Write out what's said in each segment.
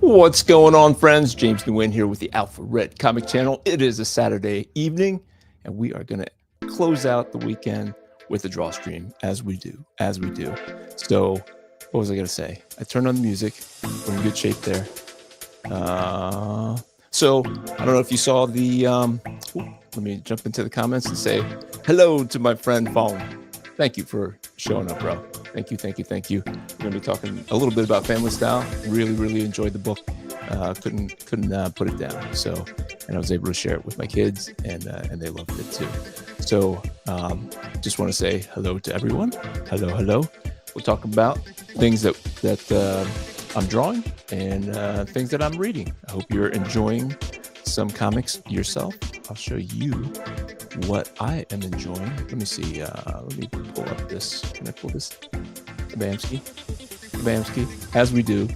What's going on, friends? James Nguyen here with the Alpha Red Comic Channel. It is a Saturday evening, and we are going to close out the weekend with a draw stream, as we do. So, what was I going to say? I turned on the music. We're in good shape there. So, I don't know if you saw the... let me jump into the comments and say hello to my friend Fallen. Thank you for showing up, bro. Thank you. We're going to be talking a little bit about Family Style. Really enjoyed the book. Couldn't put it down. So, and I was able to share it with my kids, and they loved it too. So, just want to say hello to everyone. Hello. We'll talk about things that I'm drawing and things that I'm reading. I hope you're enjoying some comics yourself. I'll show you what I am enjoying. Let me see. Let me pull up this. Can I pull this? Kabamski. As we do,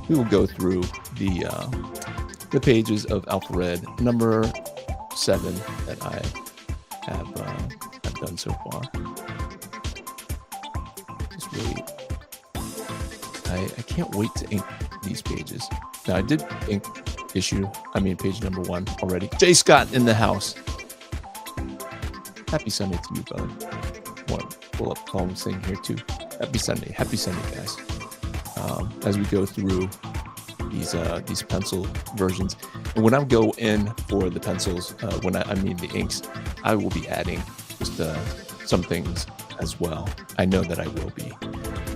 we will go through the pages of Alpha Red number 7 that I have done so far. Just really, I can't wait to ink these pages. Now I did ink page number 1 already. Jay Scott in the house. Happy Sunday to you, brother. Want to pull up Column Sing here too. Happy Sunday, guys. As we go through these pencil versions, and when I go in for the pencils, the inks, I will be adding just some things as well. I know that I will be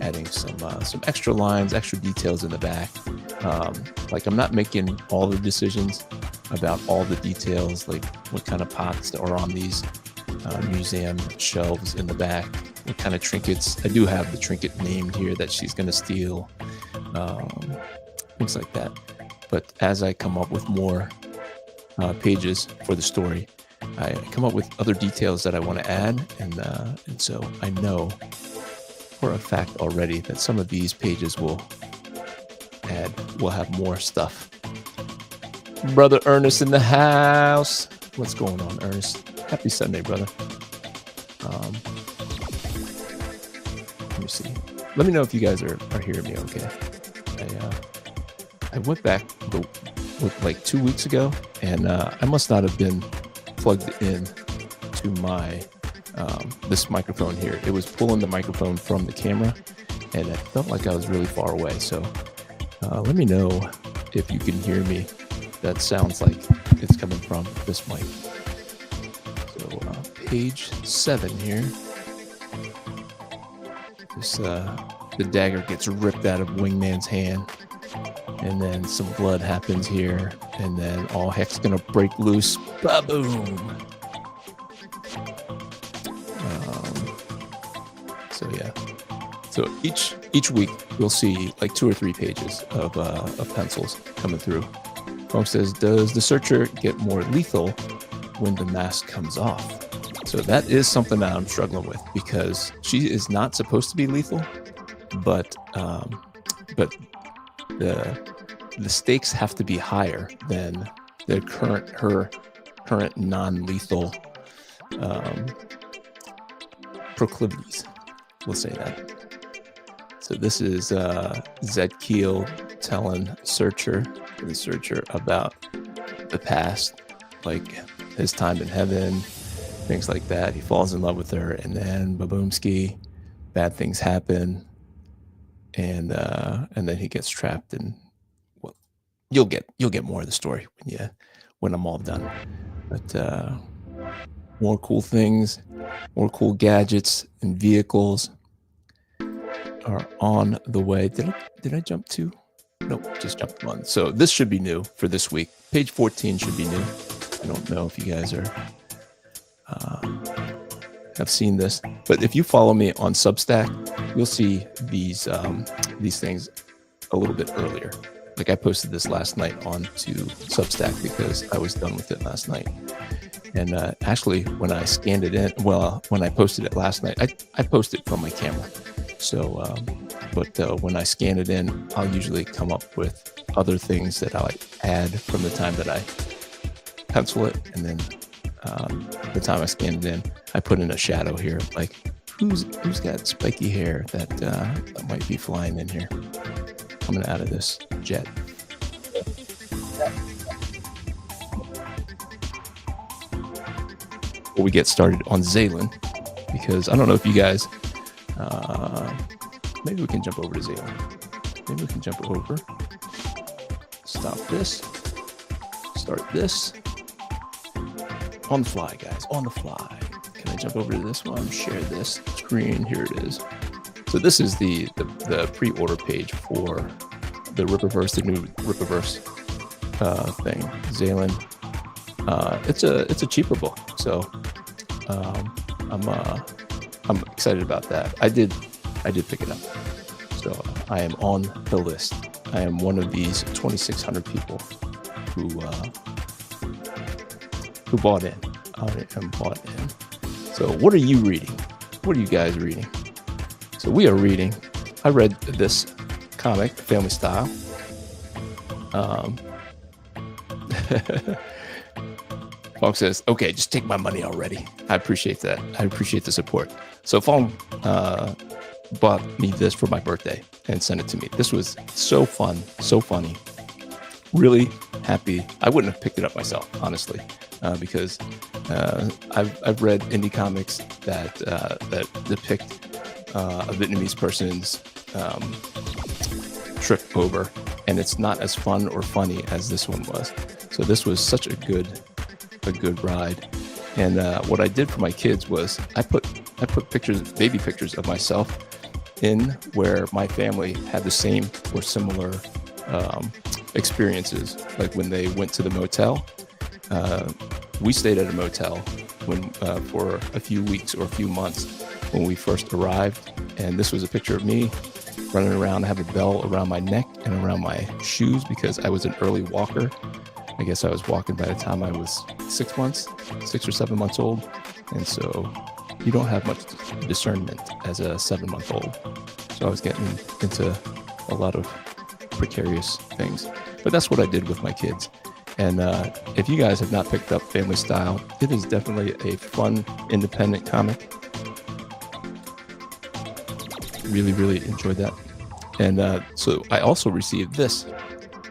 adding some extra lines, extra details in the back. Like I'm not making all the decisions about all the details, like what kind of pots are on these museum shelves in the back, what kind of trinkets. I do have the trinket named here that she's going to steal, things like that. But as I come up with more pages for the story, I come up with other details that I want to add, and so I know for a fact already that some of these pages will have more stuff. Brother Ernest in the house. What's going on, Ernest? Happy Sunday, brother. Let me see. Let me know if you guys are hearing me okay. I went back like 2 weeks ago, and I must not have been plugged in to my this microphone here. It was pulling the microphone from the camera, and it felt like I was really far away. So let me know if you can hear me. That sounds like it's coming from this mic. So page 7 here. The dagger gets ripped out of Wingman's hand, and then some blood happens here, and then all heck's gonna break loose. Ba-boom! So yeah. So each week we'll see like 2 or 3 pages of pencils coming through. Funk says, does the searcher get more lethal when the mask comes off? So that is something that I'm struggling with, because she is not supposed to be lethal, but the stakes have to be higher than her current non-lethal proclivities. We'll say that. So this is Zed Keel telling the searcher about the past, like his time in heaven, things like that. He falls in love with her, and then baboomski, bad things happen, and then he gets trapped. And well, you'll get more of the story when I'm all done. But more cool things, more cool gadgets and vehicles are on the way. Did I jump 2? Nope, just jumped 1. So this should be new for this week. Page 14 should be new. I don't know if you guys have seen this, but if you follow me on Substack, you'll see these things a little bit earlier. Like I posted this last night onto Substack because I was done with it last night. And actually, when I scanned it in, when I posted it last night, I posted from my camera. So, but when I scan it in, I'll usually come up with other things that I add from the time that I pencil it, and then the time I scan it in, I put in a shadow here, like who's got spiky hair that might be flying in here, coming out of this jet. before we get started on Zalen, because I don't know if you guys, maybe we can jump over to Zalen. Maybe we can jump over. Stop this. Start this. On the fly, guys. On the fly. Can I jump over to this one? Share this screen. Here it is. So this is the pre-order page for the Rippaverse, the new Rippaverse thing. Zalen. It's a cheaper book, so I'm excited about that. I did pick it up, so I am on the list. I am one of these 2,600 people who bought in. I am bought in. So what are you reading? What are you guys reading? So we are reading. I read this comic, Family Style. Fong says, okay, just take my money already. I appreciate that. I appreciate the support. So Fong bought me this for my birthday and sent it to me. This was so fun, so funny. Really happy. I wouldn't have picked it up myself, honestly, because I've read indie comics that depict a Vietnamese person's trip over, and it's not as fun or funny as this one was. So this was such a good ride. And what I did for my kids was I put pictures, baby pictures of myself in where my family had the same or similar experiences. Like when they went to the motel, we stayed at a motel when for a few weeks or a few months when we first arrived. And this was a picture of me running around. I have a bell around my neck and around my shoes because I was an early walker. I guess I was walking by the time I was 6 or 7 months old. And so you don't have much discernment as a 7-month-old. So I was getting into a lot of precarious things. But that's what I did with my kids. And if you guys have not picked up Family Style, it is definitely a fun, independent comic. Really, really enjoyed that. And so I also received this.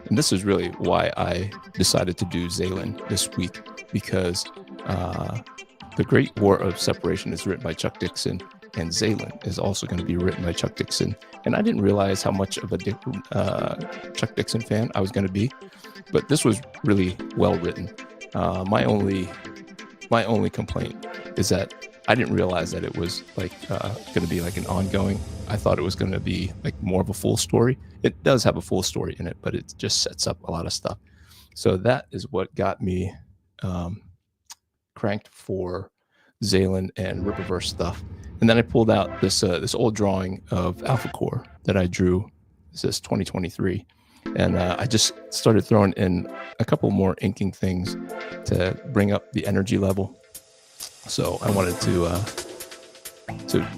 And this is really why I decided to do Zalen this week, because The Great War of Separation is written by Chuck Dixon, and Zalen is also going to be written by Chuck Dixon. And I didn't realize how much of a Chuck Dixon fan I was going to be, but this was really well written. My only complaint is that I didn't realize that it was like going to be like an ongoing. I thought it was going to be like more of a full story. It does have a full story in it, but it just sets up a lot of stuff. So that is what got me cranked for Zalen and Rippaverse stuff. And then I pulled out this old drawing of Alpha Core that I drew. This is 2023. And I just started throwing in a couple more inking things to bring up the energy level. So I wanted to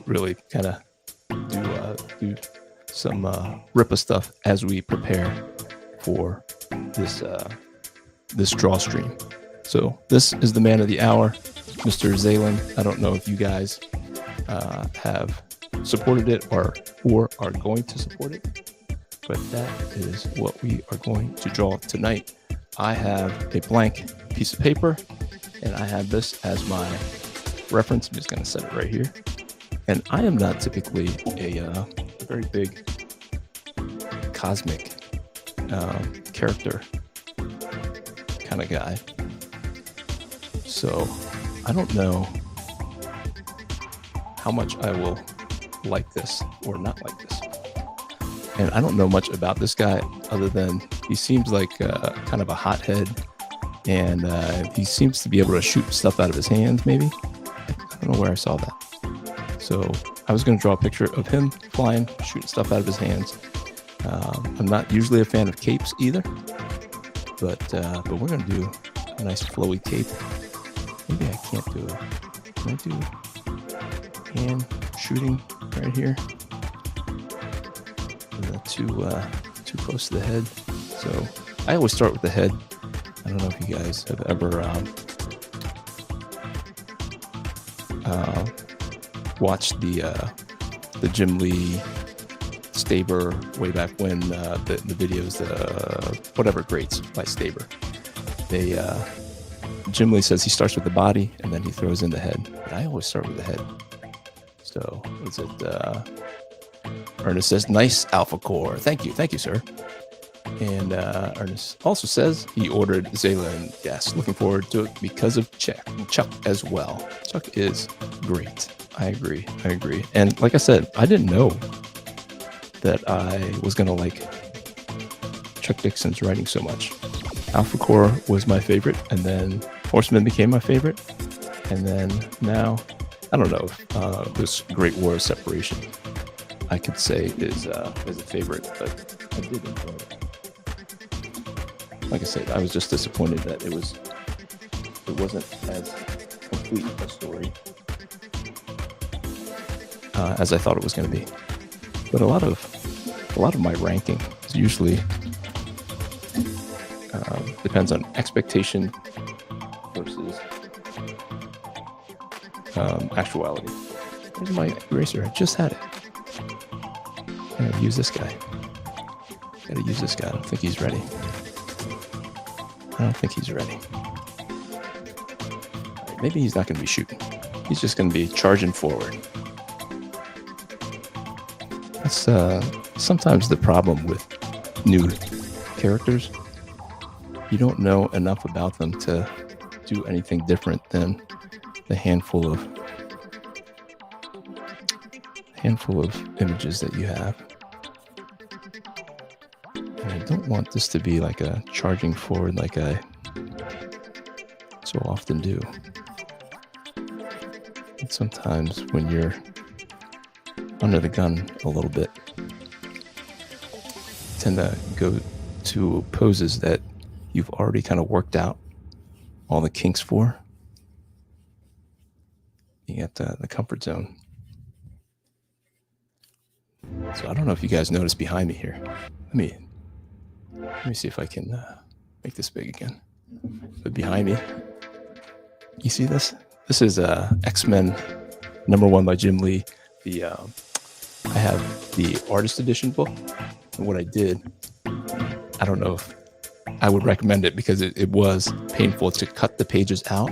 really kind of do some Rippa stuff as we prepare for this draw stream. So this is the man of the hour, Mr. Zalen. I don't know if you guys have supported it or are going to support it, but that is what we are going to draw tonight. I have a blank piece of paper, and I have this as my reference. I'm just going to set it right here. And I am not typically a very big cosmic character kind of guy. So I don't know how much I will like this or not like this. And I don't know much about this guy other than he seems like kind of a hothead, and he seems to be able to shoot stuff out of his hands, maybe. I don't know where I saw that. So I was going to draw a picture of him flying, shooting stuff out of his hands. I'm not usually a fan of capes either, but we're going to do a nice flowy cape. Maybe I can't do it. Can I do hand shooting right here? Too close to the head. So I always start with the head. I don't know if you guys have ever watched the Jim Lee Staber way back when, the videos, whatever greats by Staber. Jim Lee says he starts with the body and then he throws in the head. But I always start with the head. So is it? Ernest says, "Nice alpha core." Thank you, sir. And Ernest also says he ordered Zalen. Yes, looking forward to it because of Chuck as well. Chuck is great. I agree. And like I said, I didn't know that I was going to like Chuck Dixon's writing so much. Alpha Core was my favorite, and then Horseman became my favorite. And then now, I don't know if this Great War of Separation, I could say is a favorite, but I did enjoy it. Like I said, I was just disappointed that it wasn't as complete a story as I thought it was going to be. But a lot of my ranking is usually depends on expectation versus actuality. Here's my eraser. I just had it. I'm gonna use this guy. Gotta use this guy. I don't think he's ready. Right, maybe he's not going to be shooting. He's just going to be charging forward. That's sometimes the problem with new characters. You don't know enough about them to do anything different than the handful of images that you have. And I don't want this to be like a charging forward like I so often do. And sometimes when you're under the gun a little bit, you tend to go to poses that you've already kind of worked out all the kinks for. You get the comfort zone. So I don't know if you guys noticed behind me here. Let me see if I can make this big again. But behind me, you see this? This is X-Men #1 by Jim Lee. I have the artist edition book, and what I did, I don't know if I would recommend it because it was painful to cut the pages out,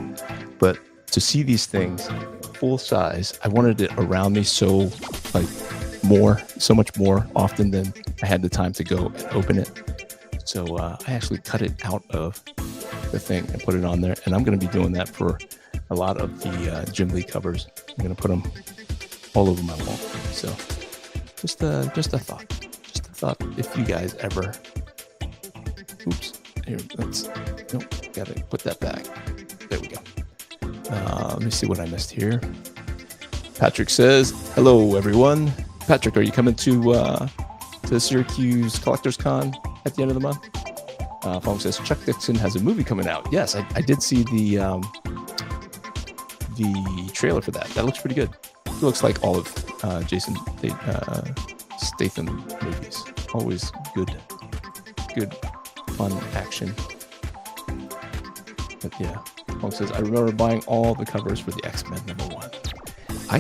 but to see these things full size, I wanted it around me so much more often than I had the time to go and open it. So I actually cut it out of the thing and put it on there, and I'm going to be doing that for a lot of the Jim Lee covers. I'm going to put them all over my wall. So just a thought. If you guys ever, gotta put that back. There we go. Let me see what I missed here. Patrick says, "Hello, everyone." Patrick, are you coming to Syracuse Collectors Con at the end of the month? Fong says, "Chuck Dixon has a movie coming out." Yes, I did see the trailer for that. That looks pretty good. It looks like all of Jason Statham movies. Always good, fun action. But yeah, Fong says, "I remember buying all the covers for the X-Men #1. I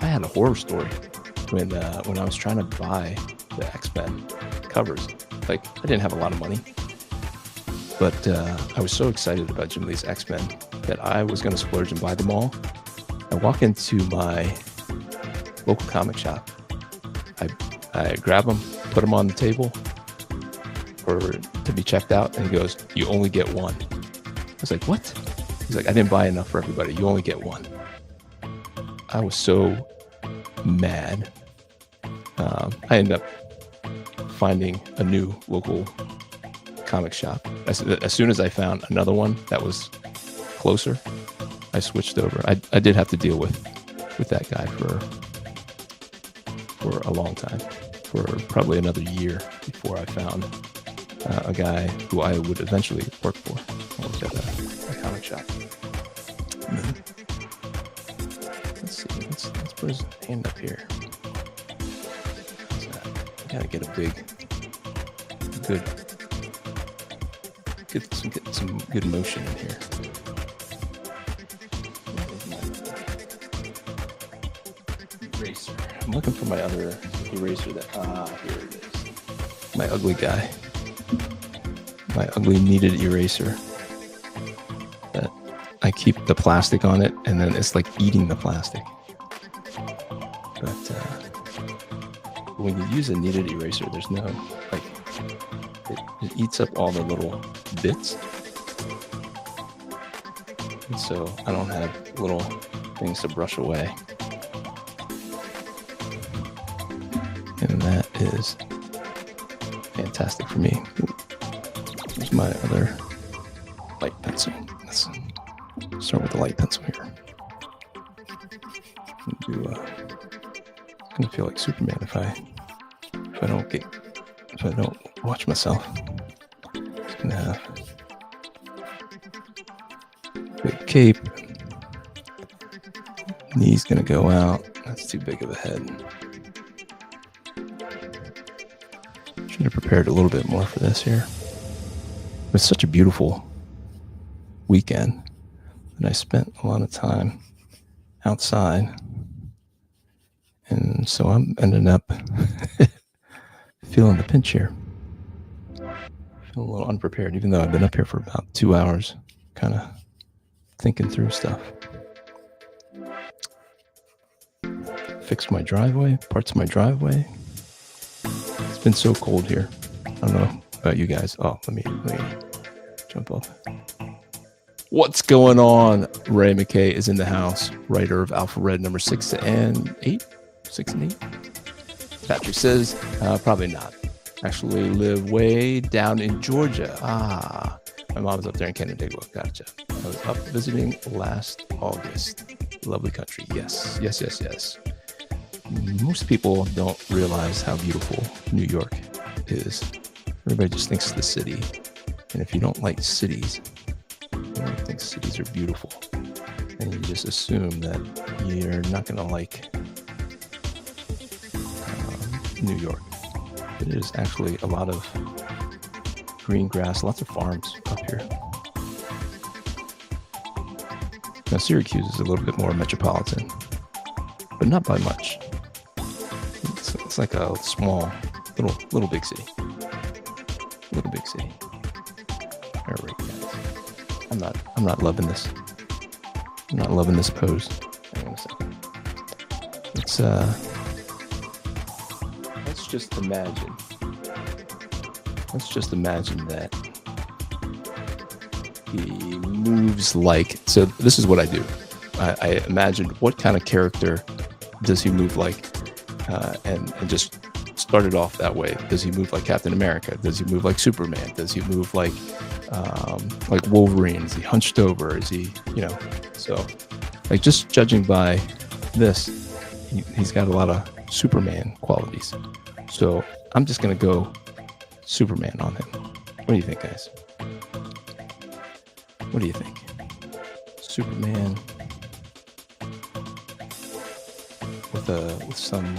had a horror story when I was trying to buy the X-Men covers. Like, I didn't have a lot of money, but I was so excited about Jim Lee's X-Men that I was going to splurge and buy them all. I walk into my local comic shop. I grab them, put them on the table to be checked out, and he goes, "You only get one." I was like, "What?" He's like, "I didn't buy enough for everybody. You only get one." I was so mad. I ended up finding a new local comic shop. As soon as I found another one that was closer, I switched over. I did have to deal with that guy for a long time, for probably another year before I found a guy who I would eventually work for. I worked at a comic shop. Let's see. Let's put his hand up here. I gotta get some good motion in here. Eraser. I'm looking for my other eraser here it is. My ugly guy. my ugly kneaded eraser that I keep the plastic on it, and then it's like eating the plastic. But when you use a kneaded eraser, there's no, like, it eats up all the little bits. And so I don't have little things to brush away. And that is fantastic for me. Here's my other light pencil. Let's start with the light pencil here. I'm gonna feel like Superman if I don't watch myself. Just gonna have a big cape. Knee's gonna go out. That's too big of a head. Should have prepared a little bit more for this here. It was such a beautiful weekend, and I spent a lot of time outside, and so I'm ending up feeling the pinch here. Feeling a little unprepared, even though I've been up here for about 2 hours, kind of thinking through stuff. Fixed my driveway, parts of my driveway. It's been so cold here. I don't know about you guys. Oh, let me jump up. What's going on? Ray McKay is in the house, writer of Alpha Red number 6 and 8. 6 and 8. Patrick says, probably not. Actually live way down in Georgia. My mom's up there in Canandaigua. Gotcha. I was up visiting last August. Lovely country. Yes. Most people don't realize how beautiful New York is. Everybody just thinks the city. And if you don't like cities, you don't think cities are beautiful. And you just assume that you're not going to like New York. It is actually a lot of green grass, lots of farms up here. Now Syracuse is a little bit more metropolitan, but not by much. It's like a small, little big city. Little big city. All right, guys. I'm not loving this. I'm not loving this pose. Hang on a second. Let's just imagine. Let's just imagine that he moves like. So this is what I do. I imagine what kind of character does he move like, and just start it off that way. Does he move like Captain America? Does he move like Superman? Does he move like Wolverine? Is he hunched over? Is he, so like just judging by this, he's got a lot of Superman qualities. So I'm just going to go Superman on him. What do you think, guys? What do you think? Superman with some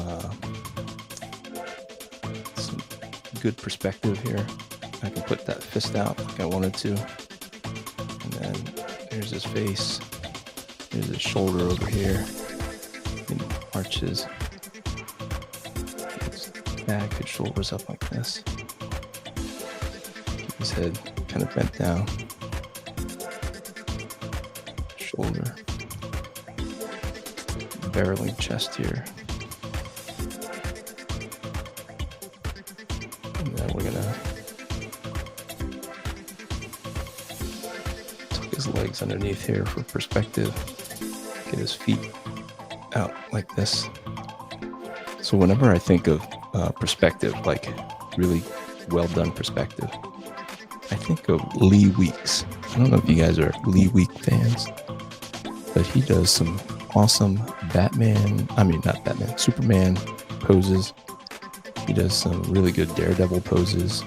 good perspective here. I can put that fist out like I wanted to. And then here's his face. Here's his shoulder over here. He arches his back, his shoulders up like this. Keep his head kind of bent down. Shoulder. Barreling chest here. And then we're gonna tuck his legs underneath here for perspective. Get his feet out like this. So whenever I think of perspective, like really well done perspective, I think of Lee Weeks. I don't know if you guys are Lee Week fans, but he does some awesome Superman poses. He does some really good Daredevil poses.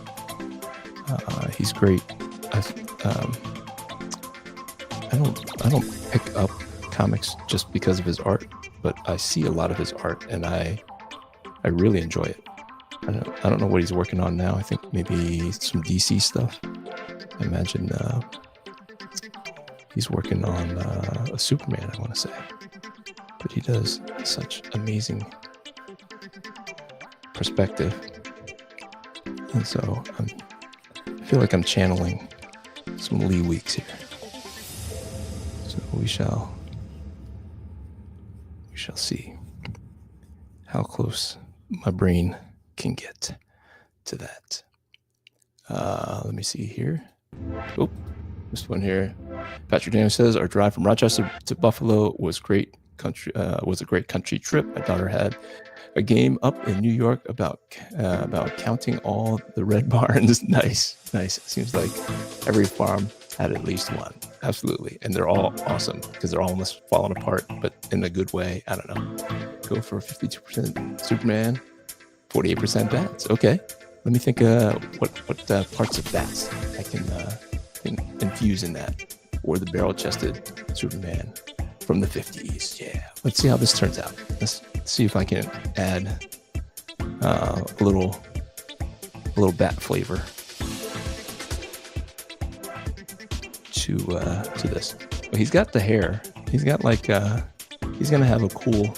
He's great. I don't pick up comics just because of his art, but I see a lot of his art and I really enjoy it. I don't know what he's working on now. I think maybe some DC stuff. I imagine he's working on a Superman, I want to say. But he does such amazing perspective. And so I'm feel like I'm channeling some Lee Weeks here. So we shall see how close my brain can get to that. Let me see here. Oh, this one here. Patrick Daniels says, our drive from Rochester to Buffalo was great. Was a great country trip. My daughter had a game up in New York about counting all the red barns. Nice. It seems like every farm had at least one. Absolutely. And they're all awesome because they're all almost falling apart, but in a good way. I don't know. Go for 52% Superman, 48% bats. Okay. Let me think what parts of bats I can infuse in that. Or the barrel-chested Superman from the 50s. Yeah. Let's see how this turns out. Let's see if I can add a little bat flavor to this. Well, he's got the hair. He's got he's gonna have a cool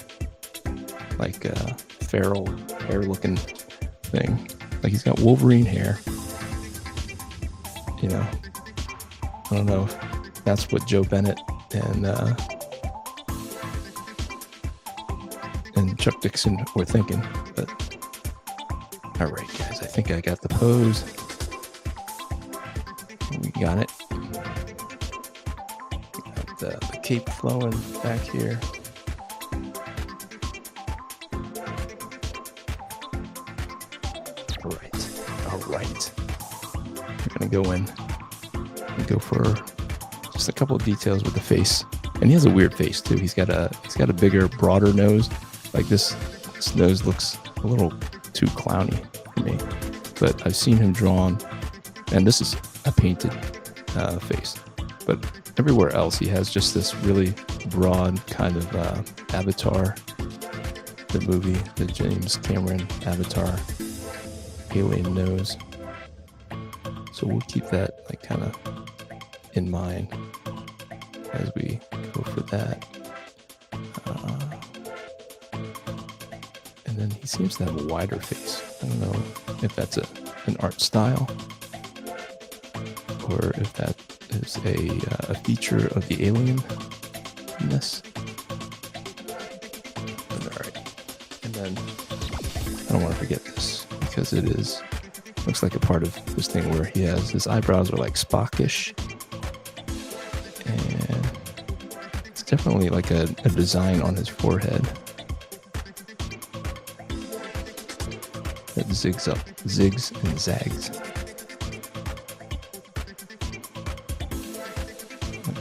feral hair looking thing. Like he's got Wolverine hair. You know, I don't know if that's what Joe Bennett and Chuck Dixon were thinking, but all right, guys, I think I got the pose. We got it. Got the cape flowing back here. All right. We're gonna go in and go for just a couple of details with the face, and he has a weird face too. He's got a bigger, broader nose. Like this nose looks a little too clowny for me, but I've seen him drawn, and this is a painted face. But everywhere else, he has just this really broad kind of Avatar, the movie, the James Cameron Avatar alien nose. So we'll keep that like kind of in mind as we go for that. And then he seems to have a wider face. I don't know if that's an art style or if that is a feature of the alienness. All right. And then I don't want to forget this because it looks like a part of this thing where he has his eyebrows are like Spockish. And it's definitely like a design on his forehead that zigs and zags.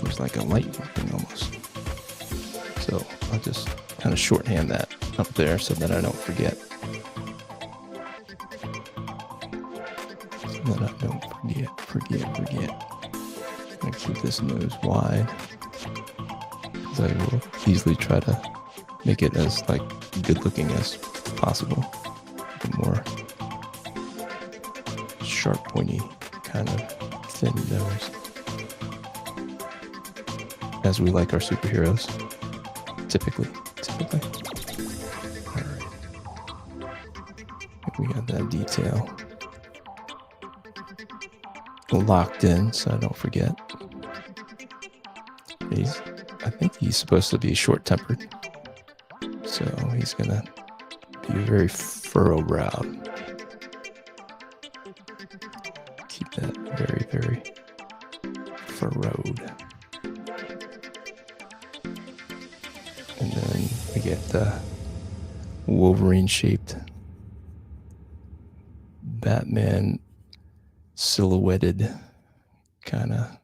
There's like a lightning thing almost. So I'll just kind of shorthand that up there so that I don't forget. So that I don't forget. I'm gonna keep this nose wide because I will easily try to make it as like good looking as possible. A more sharp, pointy, kind of thin nose, as we like our superheroes. Typically. All right. We got that detail locked in, so I don't forget. I think he's supposed to be short-tempered, so he's gonna be very furrow-browed. Keep that very, very furrowed. And then we get the Wolverine-shaped Batman silhouetted kind of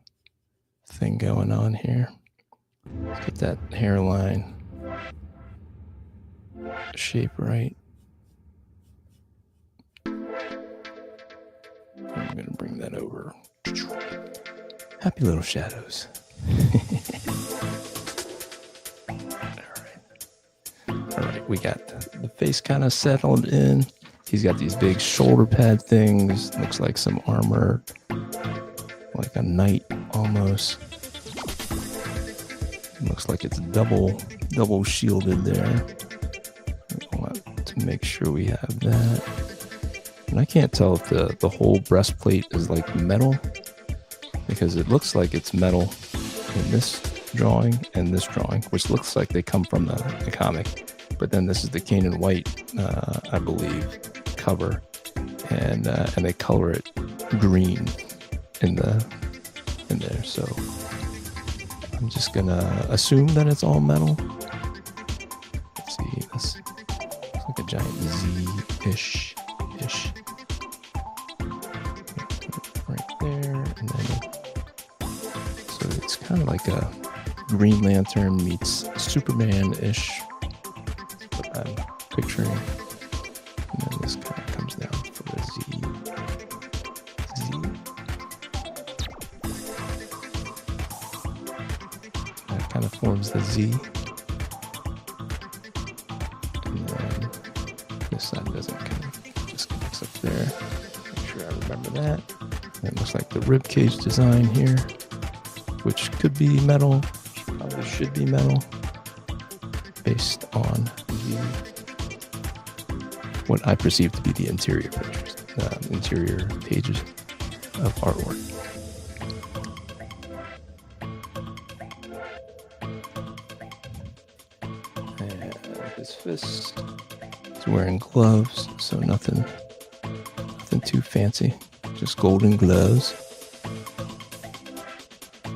thing going on here. Get that hairline shape right. I'm going to bring that over. Happy little shadows. All right, we got the face kind of settled in. He's got these big shoulder pad things. Looks like some armor, like a knight almost. Looks like it's double shielded there. We want to make sure we have that. And I can't tell if the whole breastplate is like metal, because it looks like it's metal in this drawing and this drawing, which looks like they come from the comic. But then this is the Kanan White, I believe, cover, and they color it green in there. So I'm just gonna assume that it's all metal. Let's see, this looks like a giant Z-ish. Right there, and then so it's kind of like a Green Lantern meets Superman-ish. That's what I'm picturing. And then this kind of comes down for a Z. That kind of forms the Z. And then this side doesn't connect, just connects up there. Make sure I remember that. And it looks like the rib cage design here, which could be metal, probably should be metal, based on what I perceive to be the interior pictures, interior pages of artwork. And his fist is wearing gloves, so nothing too fancy, just golden gloves.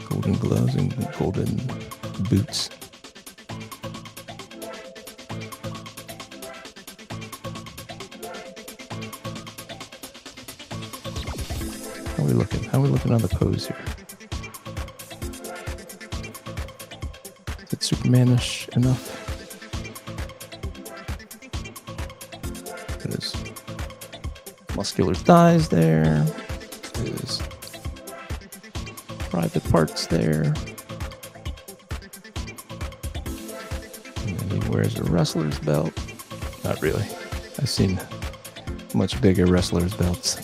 Golden gloves and golden boots. How are we looking? How are we looking on the pose here? Is it Superman-ish enough? There's muscular thighs there. There's private parts there. And then he wears a wrestler's belt. Not really. I've seen much bigger wrestlers' belts.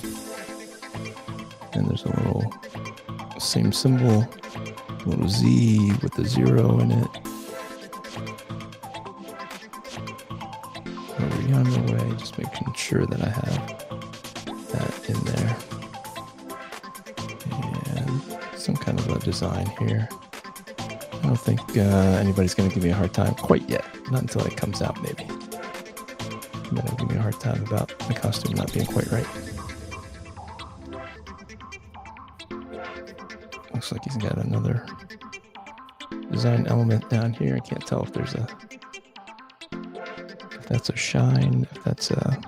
And there's a little same symbol, a little Z with a 0 in it. Over yonder way, just making sure that I have that in there. And some kind of a design here. I don't think anybody's going to give me a hard time quite yet. Not until it comes out, maybe. And then it'll give me a hard time about the costume not being quite right. Looks like he's got another design element down here. I can't tell if there's if that's a shine, if that's a...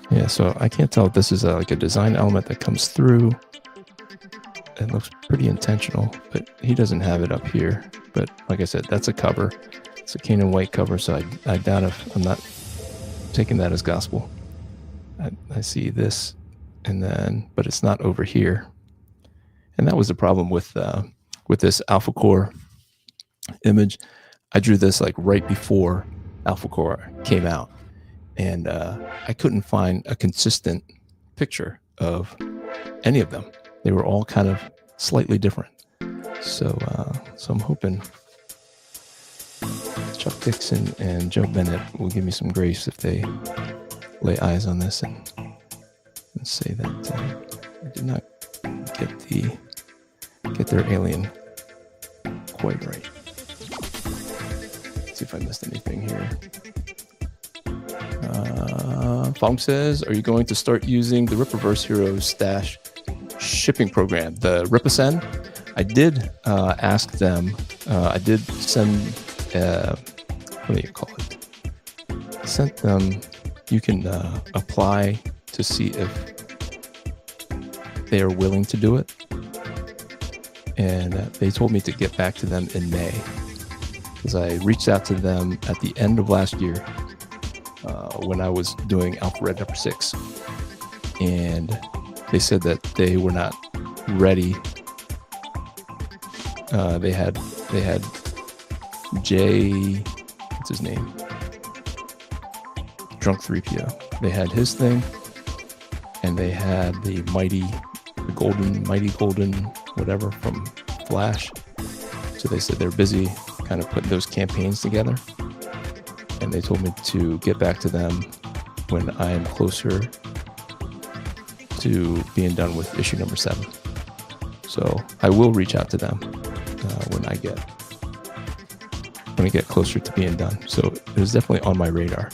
Yeah, so I can't tell if this is like a design element that comes through. It looks pretty intentional, but he doesn't have it up here. But like I said, that's a cover. It's a Kanan White cover, so I doubt if I'm not taking that as gospel. I see this, and then, but it's not over here. And that was the problem with this Alpha Core image. I drew this like right before Alpha Core came out, and I couldn't find a consistent picture of any of them. They were all kind of slightly different. So I'm hoping Chuck Dixon and Joe Bennett will give me some grace if they lay eyes on this and say that I did not get their alien quite right. Let's see if I missed anything here. Fong says, are you going to start using the Rippaverse Heroes stash shipping program, the Ripasend? I did ask them. I did send, what do you call it? I sent them, you can apply to see if they are willing to do it. And they told me to get back to them in May, because I reached out to them at the end of last year when I was doing Alpha Red number 6. And they said that they were not ready. They had Jay, what's his name? Drunk 3PO. They had his thing, and they had the mighty golden, whatever from Flash. So they said they're busy kind of putting those campaigns together. And they told me to get back to them when I am closer to being done with issue number 7. So I will reach out to them when I get closer to being done. So it is definitely on my radar.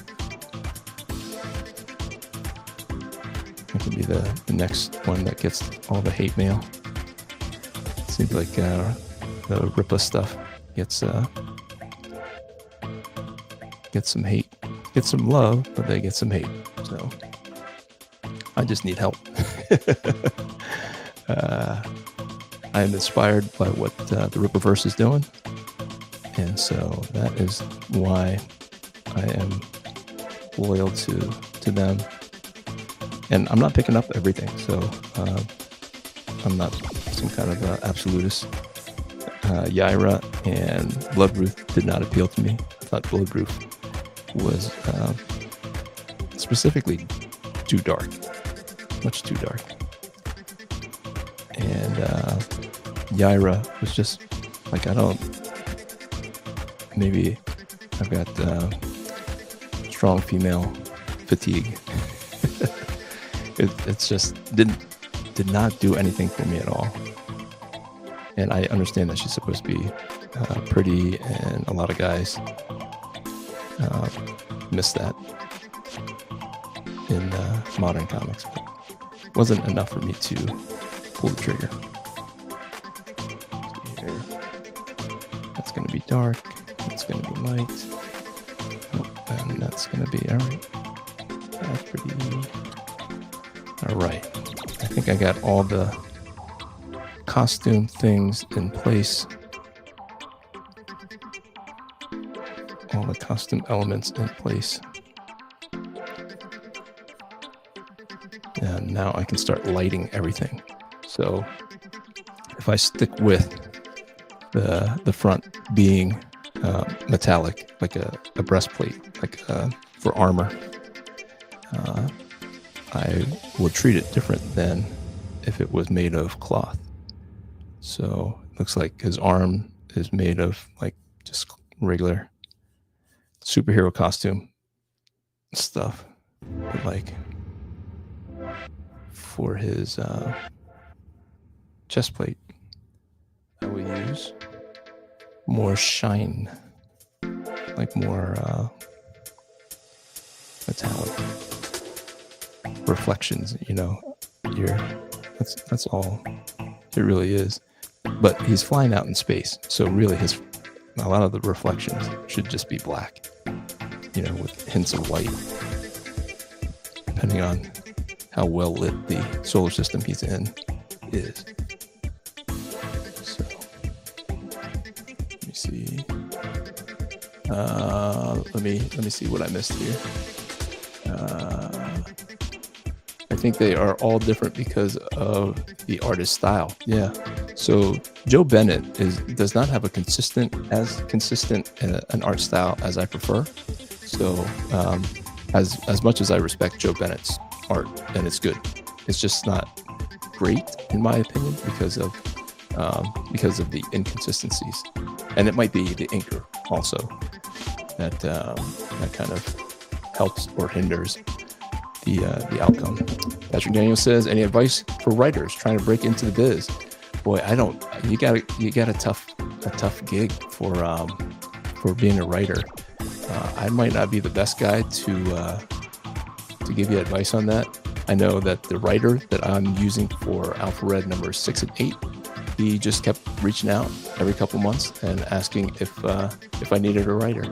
It can be the next one that gets all the hate mail. Seems like the Rippa stuff gets some hate, gets some love, but they get some hate. So I just need help. I am inspired by what the Rippaverse is doing, and so that is why I am loyal to them. And I'm not picking up everything, so I'm not some kind of absolutist. Yaira and Bloodruth did not appeal to me. I thought Bloodruth was specifically too dark, much too dark. And Yaira was just like, maybe I've got strong female fatigue. It's just did not do anything for me at all. And I understand that she's supposed to be pretty, and a lot of guys miss that in modern comics, but it wasn't enough for me to pull the trigger. Here. That's going to be dark. That's going to be light. And that's going to be all right. That's pretty. All right. I think I got all the costume things in place. All the costume elements in place. And now I can start lighting everything. So if I stick with the front being metallic, like a breastplate, like for armor, I would treat it different than if it was made of cloth. So it looks like his arm is made of like just regular superhero costume stuff, but like for his chest plate, I will use more shine, like more metallic reflections, that's all it really is. But he's flying out in space, so really a lot of the reflections should just be black, with hints of white, depending on how well lit the solar system he's in is. So let me see. Let me see what I missed here. I think they are all different because of the artist's style. Yeah. So Joe Bennett does not have as consistent an art style as I prefer. So as much as I respect Joe Bennett's art, and it's good, it's just not great in my opinion because of the inconsistencies, and it might be the inker also that kind of helps or hinders the outcome. Patrick Daniel says, any advice for writers trying to break into the biz? Boy, I don't. You got a tough gig for being a writer. I might not be the best guy to give you advice on that. I know that the writer that I'm using for Alpha Red number 6 and 8, he just kept reaching out every couple months and asking if I needed a writer.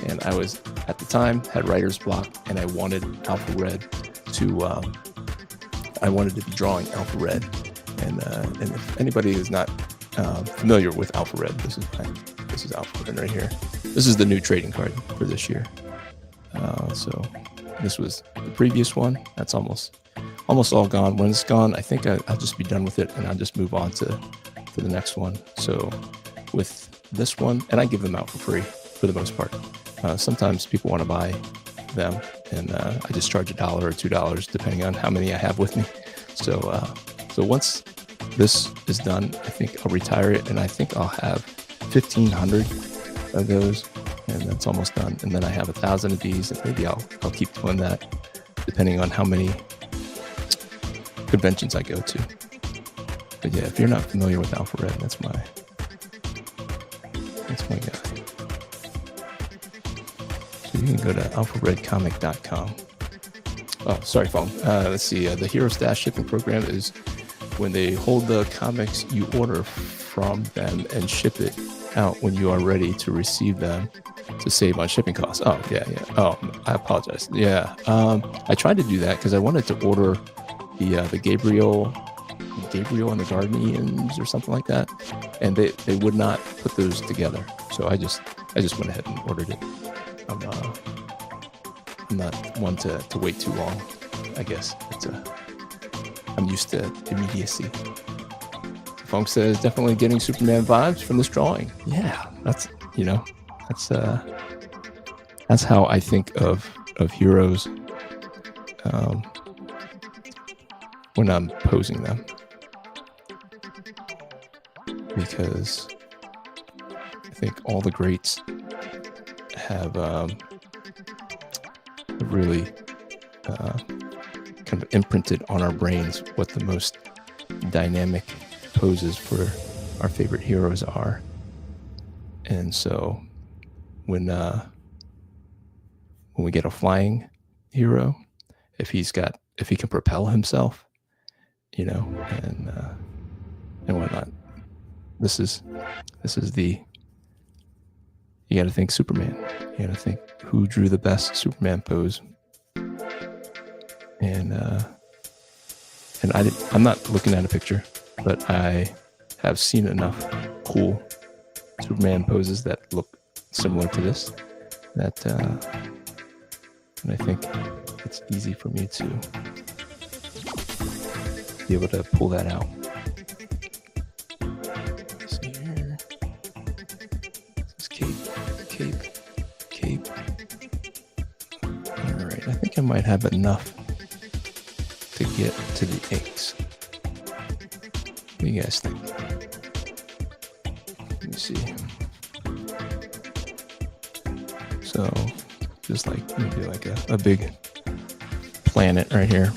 And I was, at the time, had writer's block, and I wanted Alpha Red I wanted to be drawing Alpha Red. And if anybody is not familiar with Alpha Red, this is Alpha Red right here. This is the new trading card for this year. So this was the previous one. That's almost all gone. When it's gone, I think I'll just be done with it, and I'll just move on to the next one. So with this one, and I give them out for free for the most part. Sometimes people want to buy them, and I just charge $1 or $2 depending on how many I have with me. So once this is done, I think I'll retire it, and I think I'll have 1,500 of those, and that's almost done. And then I have 1,000 of these, and maybe I'll keep doing that depending on how many conventions I go to. But yeah, if you're not familiar with Alpha Red, that's my guy. So you can go to alpharedcomic.com. Oh, sorry, phone. Let's see. The Hero Stash shipping program is when they hold the comics you order from them and ship it out when you are ready to receive them to save on shipping costs. Oh, yeah. Oh, I apologize. Yeah. I tried to do that because I wanted to order the Gabriel and the Guardians or something like that, and they would not put those together. So I just went ahead and ordered it. I'm not one to wait too long. I guess I'm used to immediacy. Funk says definitely getting Superman vibes from this drawing. Yeah, that's how I think of heroes when I'm posing them, because I think all the greats have really kind of imprinted on our brains what the most dynamic poses for our favorite heroes are. And so when we get a flying hero, if he can propel himself, and whatnot, this is the, you got to think Superman. You got to think who drew the best Superman pose. And I'm not looking at a picture, but I have seen enough cool Superman poses that look similar to this that and I think it's easy for me to be able to pull that out. Let's see here. This is cape. All right, I think I might have enough to get to the inks. What do you guys think? Let me see. So just like maybe like a big planet right here.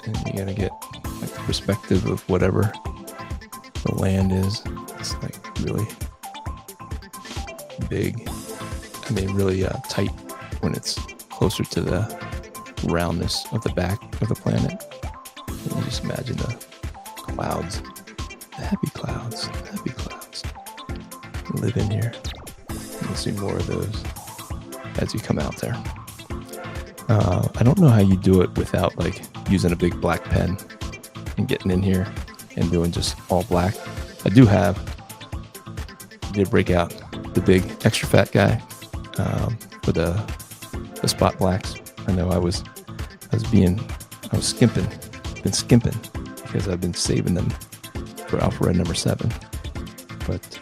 And you gotta get like the perspective of whatever the land is. It's like really big. I mean, really tight when it's closer to the roundness of the back of the planet. And you just imagine the clouds, the happy clouds live in here. You'll see more of those as you come out there. I don't know how you do it without like using a big black pen and getting in here and doing just all black. I did break out the big extra fat guy with the spot blacks. I know I was skimping because I've been saving them for Alpha Red number 7. But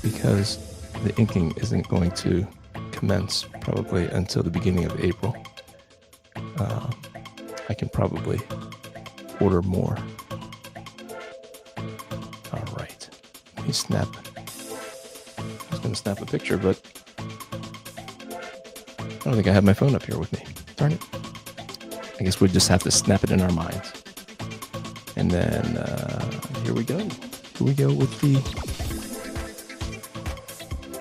because the inking isn't going to commence probably until the beginning of April, I can probably order more. All right, let me snap. I was going to snap a picture, but I don't think I have my phone up here with me. Darn it. I guess we just have to snap it in our minds. And then here we go. Here we go with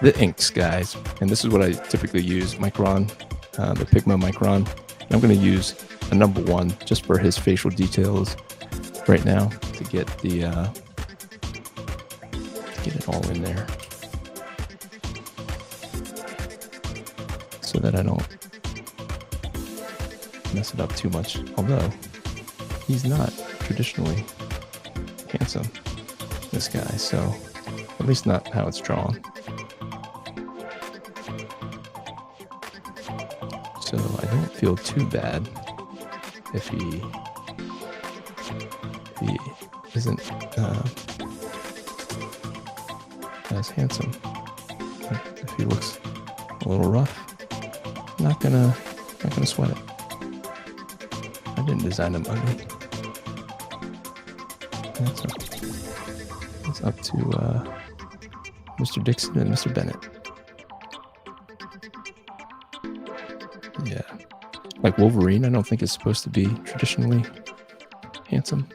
the inks, guys. And this is what I typically use, Micron, the Pigma Micron. And I'm going to use a number 1 just for his facial details right now to get it all in there, so that I don't mess it up too much. Although he's not traditionally handsome, this guy, so at least not how it's drawn. So I don't feel too bad if he isn't as handsome. If he looks a little rough, I'm not gonna sweat it. I didn't design him ugly. That's up to Mr. Dixon and Mr. Bennett. like Wolverine, I don't think is supposed to be traditionally handsome,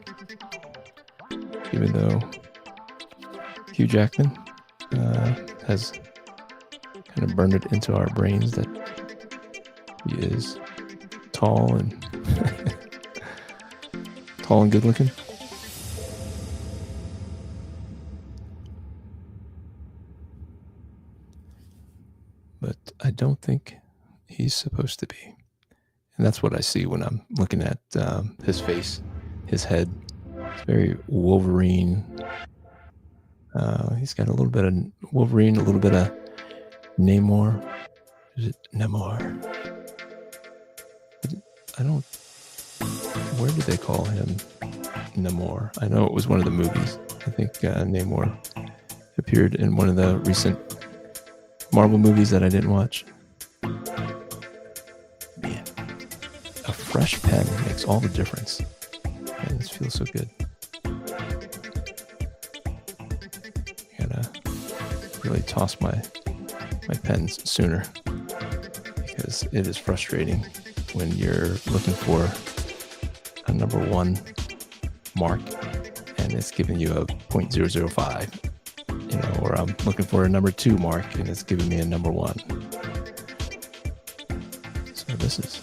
even though Hugh Jackman has kind of burned it into our brains that he is tall and tall and good looking. But I don't think he's supposed to be. And that's what I see when I'm looking at his face, his head. It's very Wolverine. He's got a little bit of Wolverine, a little bit of Namor. Is it Namor? I don't... Where did they call him Namor? I know it was one of the movies. I think Namor appeared in one of the recent Marvel movies that I didn't watch. Man, a fresh pen makes all the difference. Man, this feels so good. Gotta really toss my pens sooner, because it is frustrating when you're looking for a number 1 mark and it's giving you a 0.005. Or I'm looking for a number 2 mark and it's giving me a number 1. So this is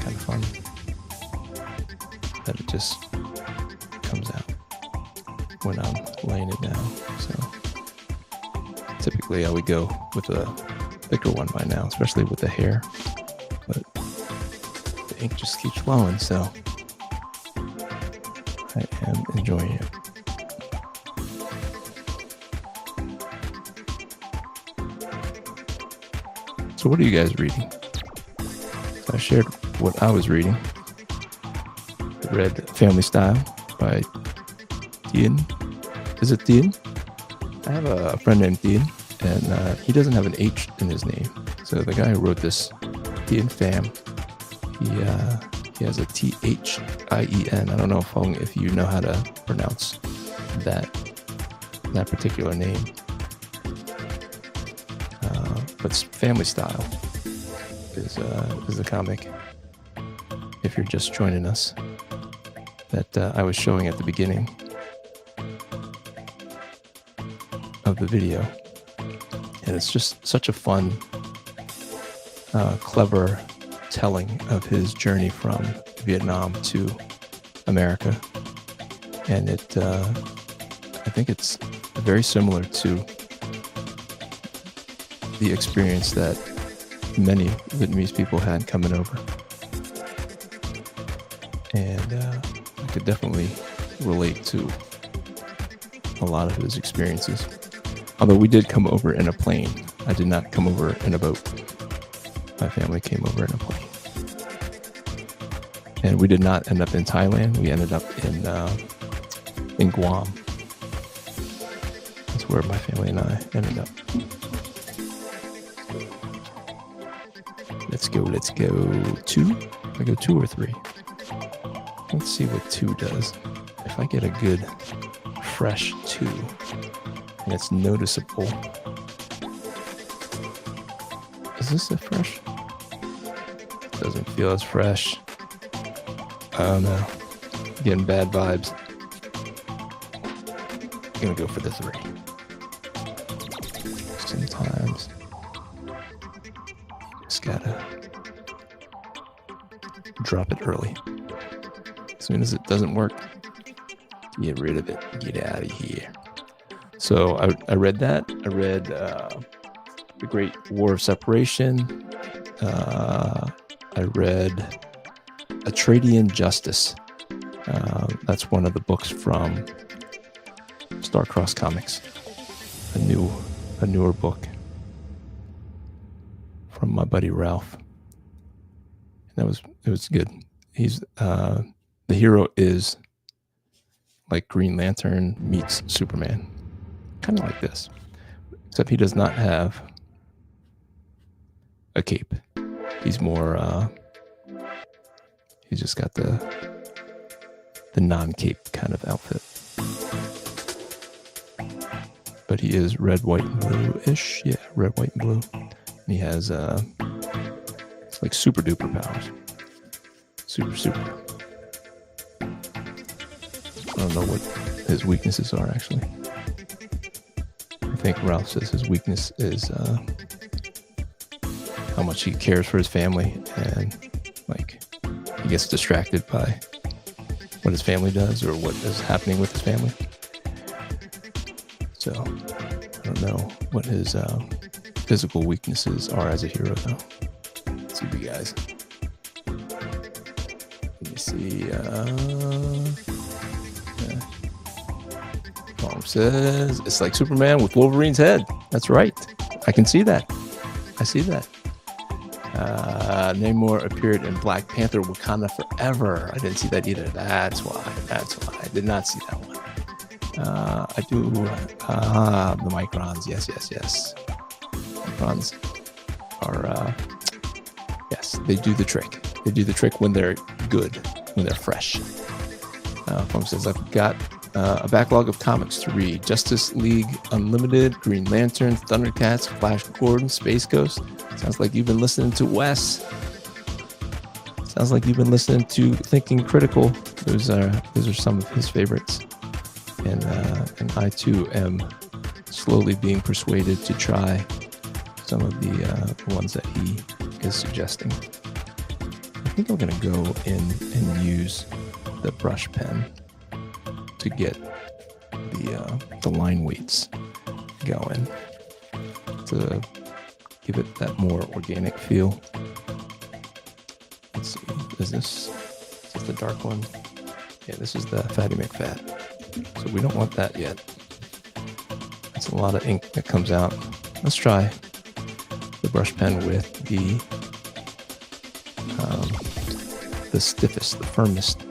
kind of fun that it just comes out when I'm laying it down. So typically I would go with a thicker one by now, especially with the hair, but the ink just keeps flowing, so I am enjoying it. So what are you guys reading? So I shared what I was reading. I read Family Style by Dean. Is it Dean? I have a friend named Dean, and he doesn't have an H in his name. So the guy who wrote this, Dean Pham, he has a Thien. I don't know if you know how to pronounce that particular name. But Family Style is a comic, if you're just joining us, that I was showing at the beginning of the video. And it's just such a fun, clever telling of his journey from Vietnam to America. And I think it's very similar to the experience that many Vietnamese people had coming over. And I could definitely relate to a lot of his experiences. Although we did come over in a plane. I did not come over in a boat. My family came over in a plane. And we did not end up in Thailand. We ended up in Guam. That's where my family and I ended up. Let's go 2. I go 2 or 3. Let's see what 2 does. If I get a good fresh 2 and it's noticeable. Is this a fresh? Doesn't feel as fresh. Oh no. Getting bad vibes. I'm gonna go for the 3. Sometimes just gotta drop it early. As soon as it doesn't work, get rid of it. Get out of here. So I read that. I read The Great War of Separation. I read Atradian Justice. That's one of the books from Starcross Comics. A newer book from my buddy Ralph. And it was good. He's the hero is like Green Lantern meets Superman. Kind of like this. Except he does not have a cape. He's more he's just got the non-cape kind of outfit. But he is red, white, and blue-ish. Yeah, red, white, and blue. And he has like super duper powers. Super. I don't know what his weaknesses are, actually. I think Ralph says his weakness is how much he cares for his family, and like he gets distracted by what his family does or what is happening with his family. So I don't know what his physical weaknesses are as a hero, though. Let's see you guys. Let me see. Tom says it's like Superman with Wolverine's head. That's right. I can see that. I see that. Namor appeared in Black Panther Wakanda Forever. I didn't see that either. That's why. I did not see that one. I do. The Microns. Yes. Microns are, yes, they do the trick. They do the trick when they're good, when they're fresh. Foam says, I've got a backlog of comics to read. Justice League Unlimited, Green Lantern, Thundercats, Flash Gordon, Space Ghost. Sounds like you've been listening to Wes. Sounds like you've been listening to Thinking Critical. Those are some of his favorites. And I too am slowly being persuaded to try some of the ones that he is suggesting. I think I'm going to go in and use the brush pen to get the line weights going, to give it that more organic feel. Let's see, is this the dark one? Yeah, this is the Fatty McFat. So we don't want that yet. That's a lot of ink that comes out. Let's try the brush pen with the stiffest, the firmest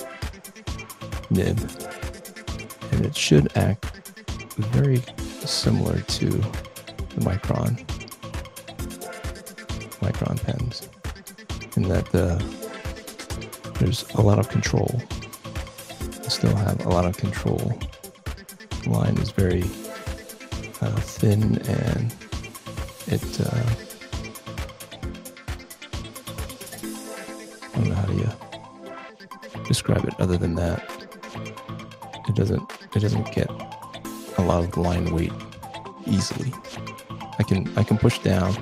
nib, and it should act very similar to the Micron pens, in that there's a lot of control. I still have a lot of control. The line is very thin, and it I don't know how to describe it other than that. It doesn't get a lot of line weight easily. I can push down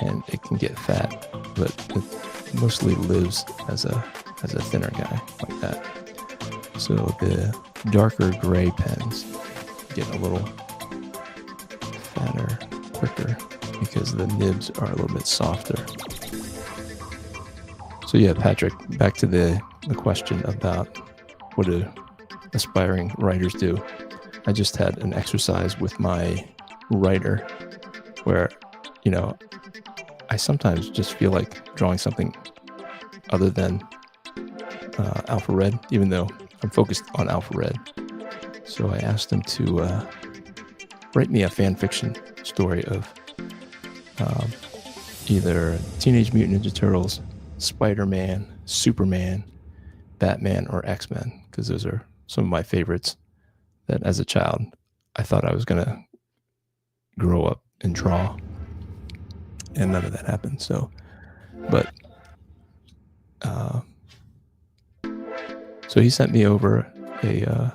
and it can get fat, but it mostly lives as a thinner guy like that. So the darker gray pens get a little fatter quicker because the nibs are a little bit softer. So yeah, Patrick, back to the question about what do aspiring writers do. I just had an exercise with my writer where, I sometimes just feel like drawing something other than Alpha Red, even though I'm focused on Alpha Red. So I asked him to write me a fan fiction story of either Teenage Mutant Ninja Turtles, Spider-Man, Superman, Batman, or X-Men, because those are some of my favorites that as a child I thought I was going to grow up and draw, and none of that happened. So he sent me over a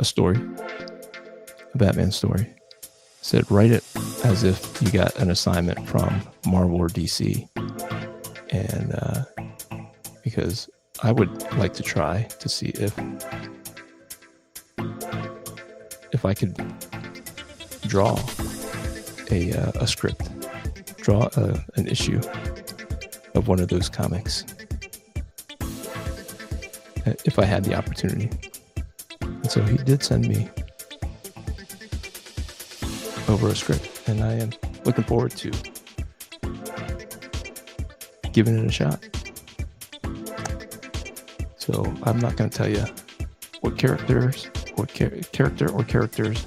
story, a Batman story. Said, write it as if you got an assignment from Marvel or DC. And because I would like to try to see if I could draw a script, draw an issue of one of those comics, if I had the opportunity. And so he did send me over a script, and I am looking forward to giving it a shot. So I'm not going to tell you what character or characters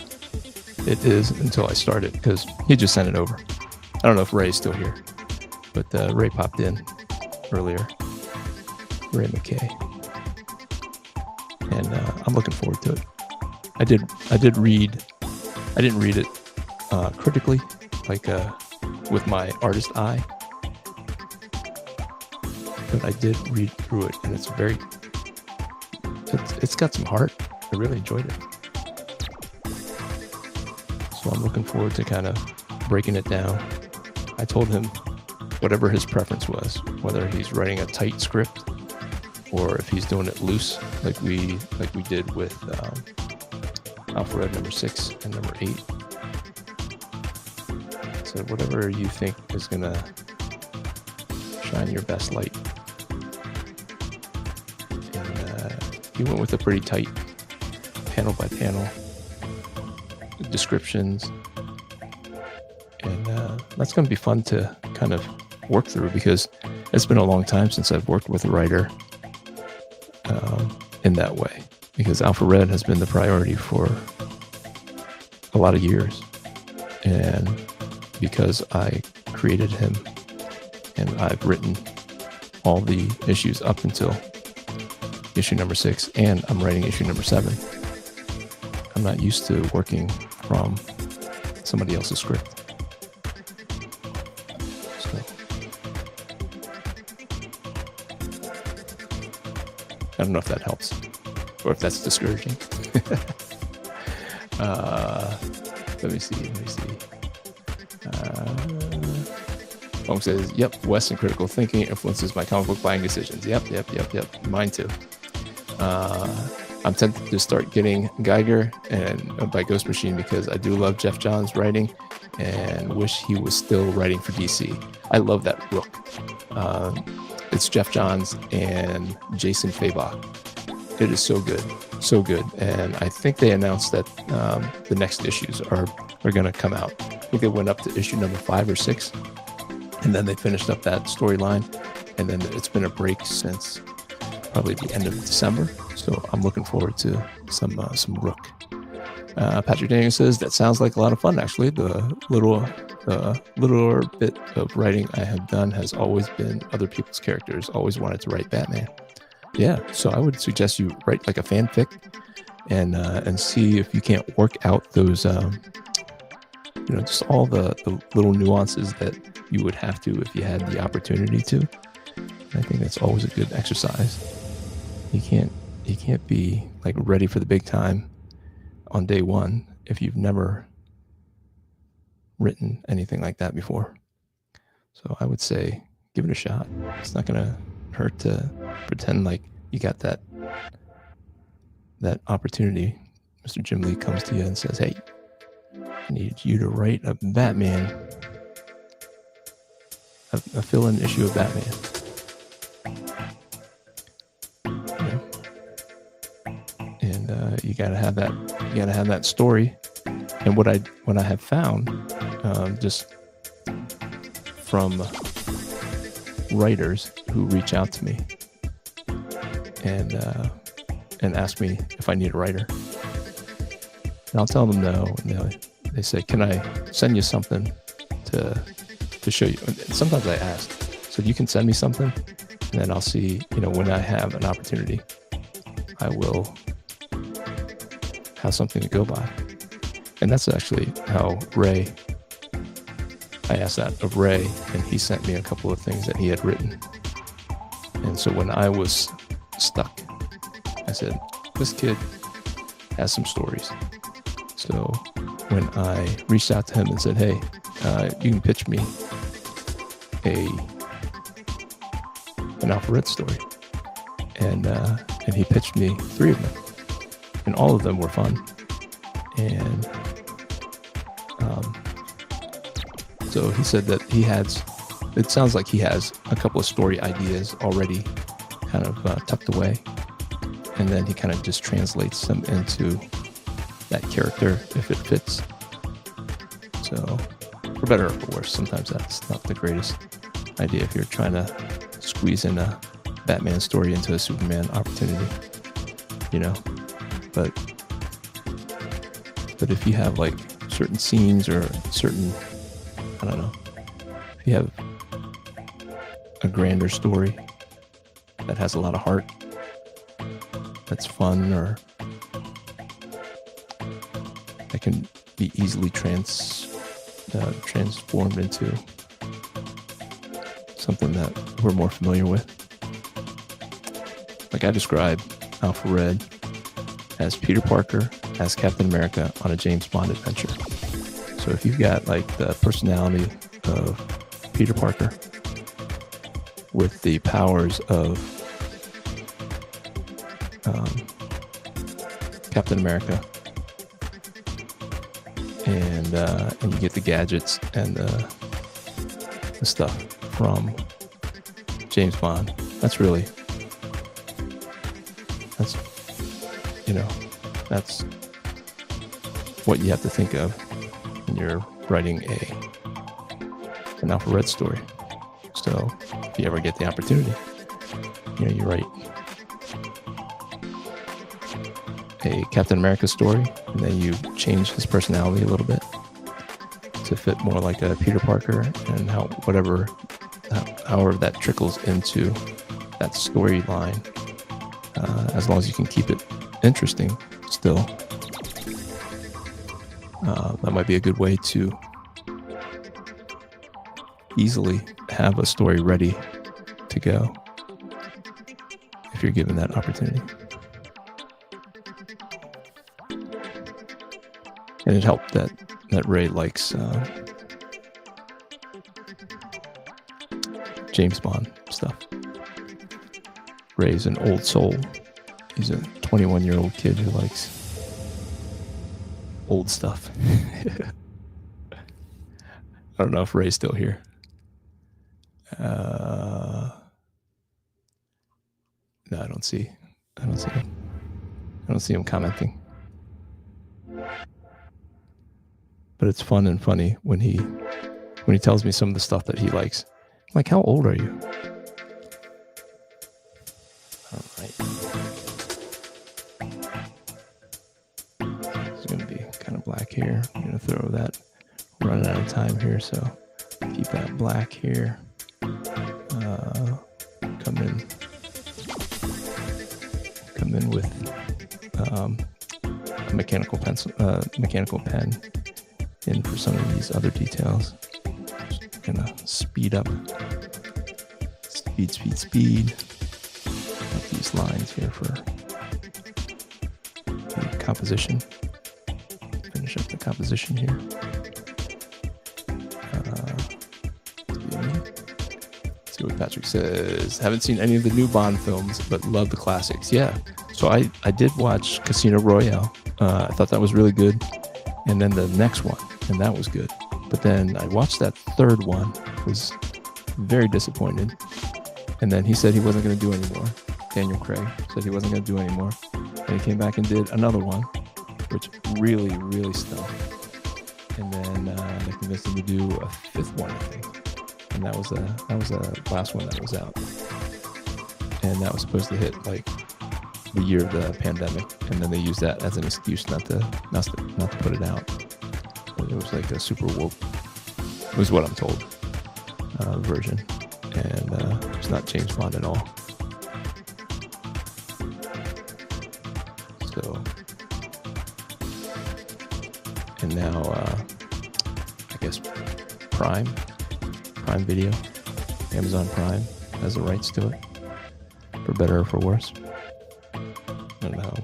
it is until I start it, because he just sent it over. I don't know if Ray's still here, but Ray popped in earlier, Ray McKay, and I'm looking forward to it. I did read. I didn't read it critically, like with my artist eye. but I did read through it, and it's got some heart. I really enjoyed it. So I'm looking forward to kind of breaking it down. I told him whatever his preference was, whether he's writing a tight script or if he's doing it loose, like we did with Alpha Red number 6 and number 8. So whatever you think is gonna shine your best light. And he went with a pretty tight panel by panel descriptions, and that's going to be fun to kind of work through, because it's been a long time since I've worked with a writer in that way, because Alpha Red has been the priority for a lot of years, and because I created him and I've written all the issues up until issue number 6, and I'm writing issue number 7. I'm not used to working from somebody else's script. So I don't know if that helps or if that's discouraging. Let me see. Home says, yep, Western critical thinking influences my comic book buying decisions. Yep. Mine too. I'm tempted to start getting Geiger and by Ghost Machine, because I do love Jeff Johns' writing and wish he was still writing for DC. I love that book. It's Jeff Johns and Jason Fabok. It is so good. And I think they announced that the next issues are going to come out. I think they went up to issue number 5 or 6, and then they finished up that storyline, and then it's been a break since probably the end of December. So I'm looking forward to some Rook. Patrick Daniels says, that sounds like a lot of fun, actually. The littler bit of writing I have done has always been other people's characters. Always wanted to write Batman. Yeah, so I would suggest you write like a fanfic and see if you can't work out those, just all the little nuances that you would have to if you had the opportunity to. I think that's always a good exercise. You can't be like ready for the big time on day one if you've never written anything like that before. So I would say give it a shot. It's not gonna hurt to pretend like you got that opportunity. Mr. Jim Lee comes to you and says, hey, I need you to write a Batman, a fill-in issue of Batman. And you gotta have that story. And what I have found, just from writers who reach out to me and ask me if I need a writer, and I'll tell them no, and they say, can I send you something to show you? And sometimes I ask, so you can send me something, and then I'll see, when I have an opportunity, I will have something to go by. And that's actually how I asked that of Ray, and he sent me a couple of things that he had written. And so when I was stuck, I said, this kid has some stories. So when I reached out to him and said, hey, you can pitch me an Alpha Red story. And he pitched me 3 of them. And all of them were fun. And so he said that it sounds like he has a couple of story ideas already kind of tucked away. And then he kind of just translates them into that character if it fits. So for better or for worse, sometimes that's not the greatest idea if you're trying to squeeze in a Batman story into a Superman opportunity, But if you have like certain scenes or certain, I don't know, if you have a grander story that has a lot of heart, that's fun, or that can be easily transformed into something that we're more familiar with, Like I describe Alpha Red as Peter Parker as Captain America on a James Bond adventure. So if you've got like the personality of Peter Parker with the powers of Captain America, and you get the gadgets and the stuff from James Bond. That's what you have to think of when you're writing an Alpha Red story. So if you ever get the opportunity, you write a Captain America story, and then you change his personality a little bit to fit more like a Peter Parker, and however that trickles into that storyline, as long as you can keep it interesting still, that might be a good way to easily have a story ready to go if you're given that opportunity. And it helped that Ray likes James Bond stuff. Ray's an old soul. He's a 21-year-old kid who likes old stuff. I don't know if Ray's still here. No, I don't see him. I don't see him commenting. But it's fun and funny when he tells me some of the stuff that he likes. I'm like, how old are you? All right. It's going to be kind of black here. I'm going to throw that. We're running out of time here, so keep that black here. Come in with a mechanical pen in for some of these other details. Just gonna speed up. Speed. Up these lines here for the composition. Finish up the composition here. See what Patrick says. Haven't seen any of the new Bond films, but love the classics. Yeah. So I did watch Casino Royale. I thought that was really good. And then the next one, and that was good. But then I watched that third one, was very disappointed. And then he said he wasn't going to do anymore. Daniel Craig said he wasn't going to do anymore. And he came back and did another one, which really, really stunk. And then they convinced him to do a fifth one, I think. And that was the last one that was out. And that was supposed to hit like the year of the pandemic, and then they used that as an excuse not to put it out. But it was like a super woke, was what I'm told, version, and it's not James Bond at all. So, and now I guess Prime Video, Amazon Prime has the rights to it, for better or for worse. I don't know.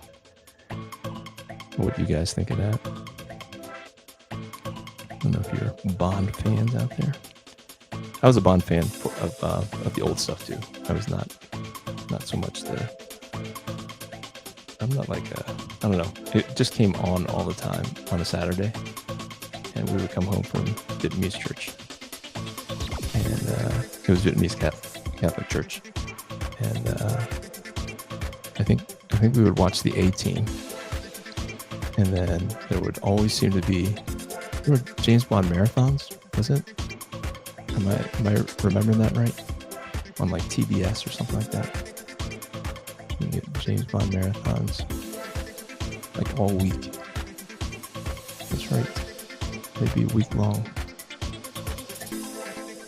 What do you guys think of that? I don't know if you're Bond fans out there. I was a Bond fan of the old stuff too. I was not so much I'm not like I don't know. It just came on all the time on a Saturday, and we would come home from Vietnamese church, and it was Vietnamese Catholic church, and I think we would watch the A-Team, and then there would always seem to be James Bond marathons, was it? Am I remembering that right? On like TBS or something like that. You can get James Bond marathons like all week. That's right. They'd be a week long.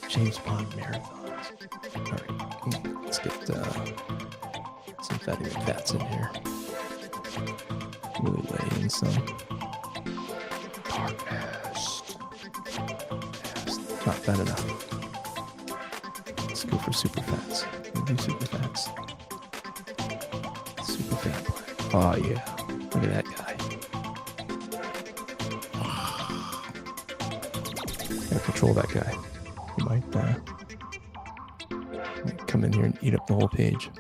James Bond marathons. All right, let's get some fatty fats in here. Really lay in some darkness. Not fat enough. Let's go for super fats. We'll do super fats. The fat black. Oh yeah, look at that guy. Gotta control that guy. He might come in here and eat up the whole page.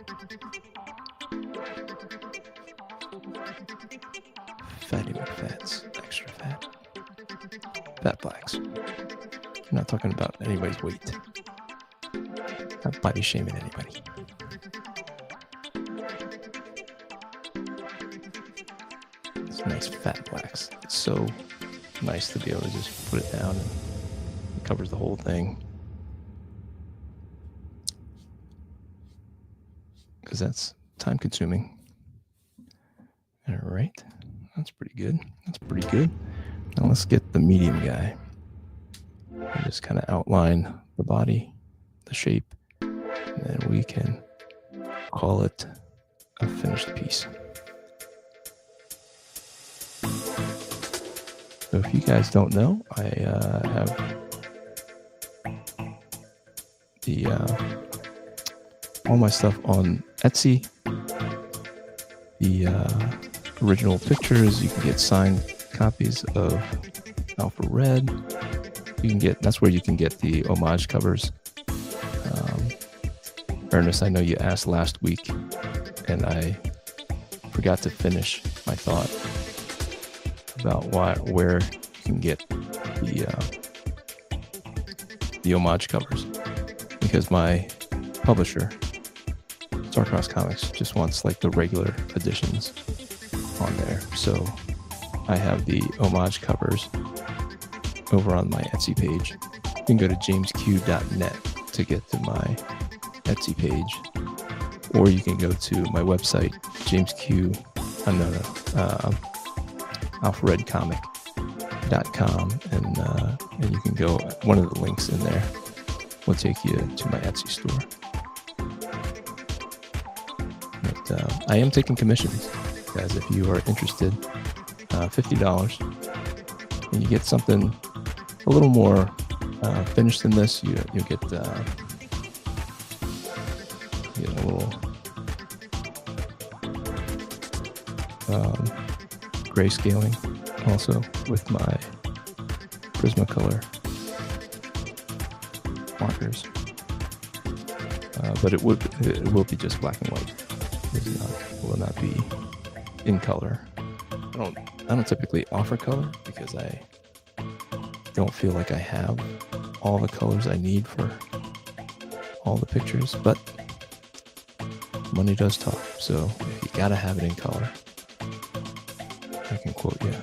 Fatty McFats, extra fat. Fat blacks. I'm not talking about anybody's weight. Not body shaming anybody. It's nice fat blacks. It's so nice to be able to just put it down and it covers the whole thing. Because that's time consuming. All right. That's pretty good. That's pretty good. Now let's get the medium guy. And just kind of outline the body, the shape, and then we can call it a finished piece. So if you guys don't know, I have the all my stuff on Etsy. The original pictures, you can get signed copies of Alpha Red. You can get, that's where you can get the homage covers. Ernest, I know you asked last week, and I forgot to finish my thought about where you can get the homage covers, because my publisher, Starcross Comics, just wants like the regular editions on there. So I have the homage covers over on my Etsy page. You can go to jamesq.net to get to my Etsy page, or you can go to my website, alpharedcomic.com, and you can go, one of the links in there will take you to my Etsy store. But I am taking commissions, guys. If you are interested, $50, and you get something a little more finished than this, you'll get a little grayscaling also with my Prismacolor markers, but it will be just black and white. It will not be in color. I don't typically offer color because I don't feel like I have all the colors I need for all the pictures, but money does talk. So if you gotta have it in color, I can quote you,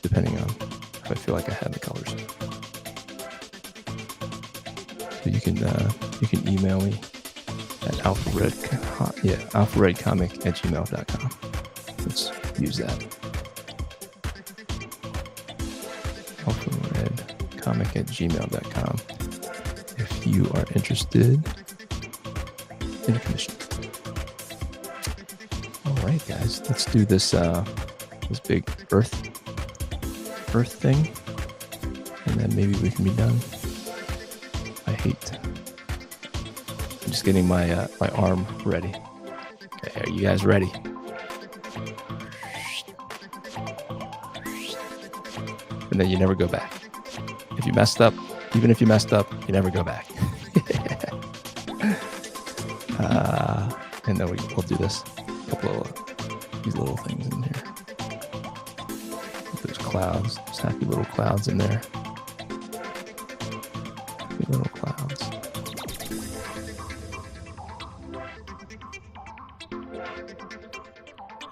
depending on if I feel like I have the colors. So you can email me at alpharedcomic@gmail.com. Let's use that. alpharedcomic@gmail.com if you are interested in a commission. All right, guys, let's do this big earth thing, and then maybe we can be done. I'm just getting my my arm ready. Okay, are you guys ready? And then you never go back. If you messed up, even if you messed up, you never go back. And then we'll do this. A couple of these little things in here. Those clouds, those happy little clouds in there. Happy little clouds.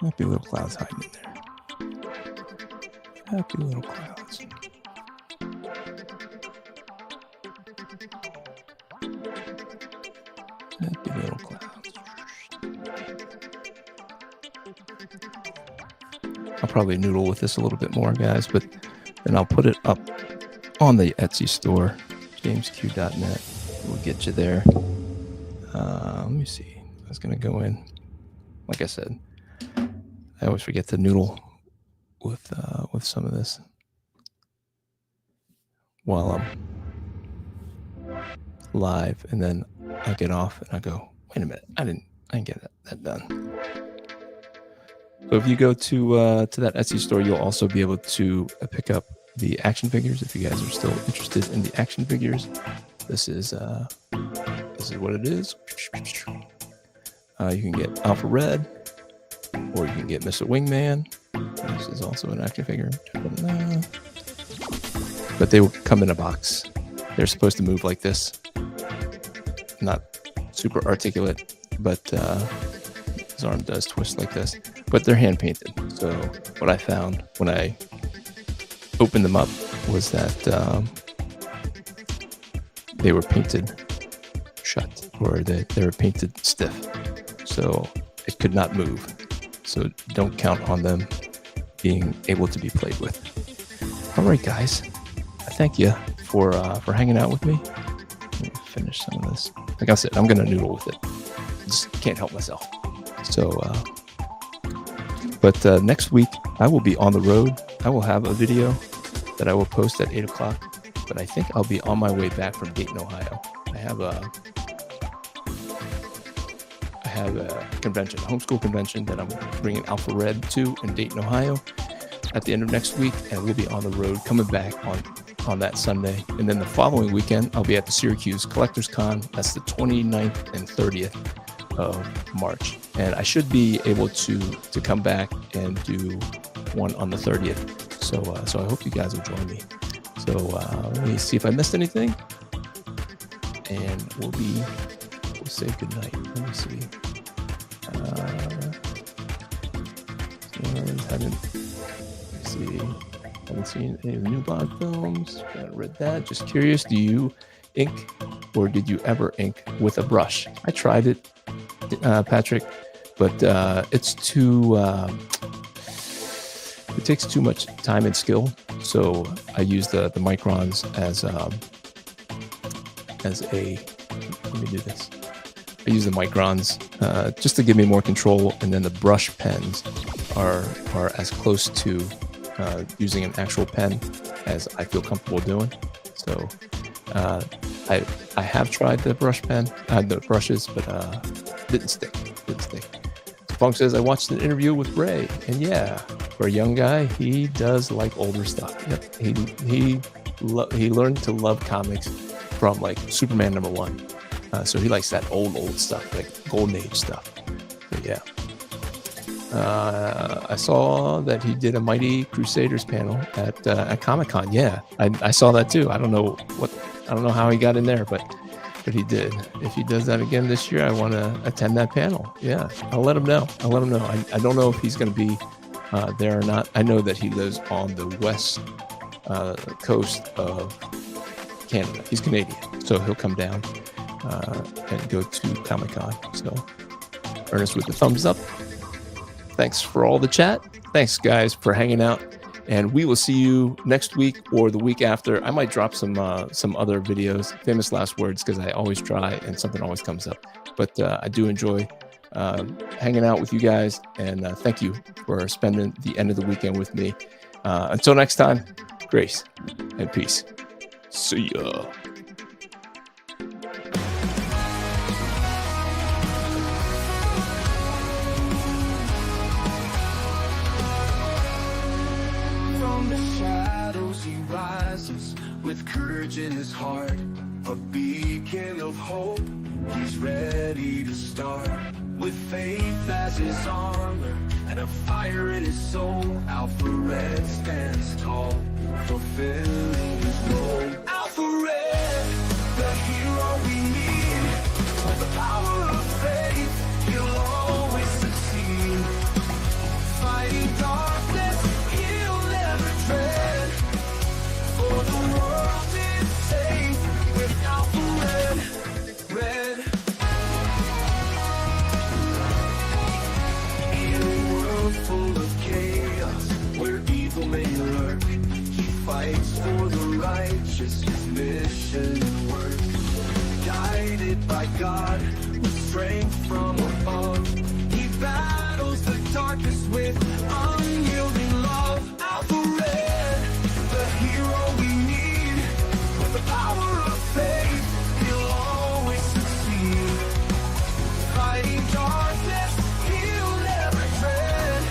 Happy little clouds hiding in there. Happy little clouds. Happy little clouds. I'll probably noodle with this a little bit more, guys, but then I'll put it up on the Etsy store, jamesq.net. We'll get you there. Let me see. I was going to go in. Like I said, I always forget to noodle with some of this while I'm live, and then I get off and I go, wait a minute, I didn't get that done. So if you go to that Etsy store, you'll also be able to pick up the action figures. If you guys are still interested in the action figures, this is what it is. You can get Alpha Red, or you can get Mr. Wingman. This is also an action figure. But they will come in a box. They're supposed to move like this. Not super articulate, but his arm does twist like this. But they're hand painted. So what I found when I opened them up was that they were painted shut, or they were painted stiff. So it could not move. So don't count on them being able to be played with. All right, guys. I thank you for hanging out with me. Let me finish some of this. Like I said, I'm going to noodle with it. Just can't help myself. So, but next week, I will be on the road. I will have a video that I will post at 8 o'clock. But I think I'll be on my way back from Dayton, Ohio. I have a convention, a homeschool convention that I'm bringing Alpha Red to in Dayton, Ohio at the end of next week. And we'll be on the road coming back on that Sunday. And then the following weekend, I'll be at the Syracuse Collectors Con. That's the 29th and 30th of March. And I should be able to come back and do one on the 30th. So I hope you guys will join me. So let me see if I missed anything. And we'll say goodnight. Let me see. Haven't seen any of the new Bond films. Haven't read that. Just curious, do you ink, or did you ever ink with a brush? I tried it, Patrick, but it's too. It takes too much time and skill. So I use the microns as a. Let me do this. I use the microns just to give me more control, and then the brush pens are as close to using an actual pen as I feel comfortable doing. So I have tried the the brushes, but didn't stick. Funk says, I watched an interview with Ray, and yeah, for a young guy, he does like older stuff. Yep, he learned to love comics from like Superman #1. So he likes that old stuff, like Golden Age stuff. So yeah. I saw that he did a Mighty Crusaders panel at Comic-Con. Yeah, I saw that too. I don't know how he got in there, but he did. If he does that again this year, I want to attend that panel. Yeah, I'll let him know. I don't know if he's going to be there or not. I know that he lives on the west coast of Canada. He's Canadian, so he'll come down and go to Comic-Con. So Ernest with the thumbs up. Thanks for all the chat. Thanks, guys, for hanging out. And we will see you next week or the week after. I might drop some other videos, famous last words, because I always try and something always comes up. But I do enjoy hanging out with you guys. And thank you for spending the end of the weekend with me. Until next time, grace and peace. See ya. With courage in his heart, a beacon of hope, he's ready to start. With faith as his armor and a fire in his soul, Alpha Red stands tall, fulfilling his role. Alpha Red, the hero we need, with the power of faith, he'll always succeed. Fighting darkness, he'll never tread, for the world is safe with Alpha Red. In a world full of chaos, where evil may lurk, he fights for the righteous, his mission and work. Guided by God, with strength from above, he battles the darkness with unyielding love. Alpha Red, the hero we need, with the power of faith, he'll always succeed. Fighting darkness, he'll never tread,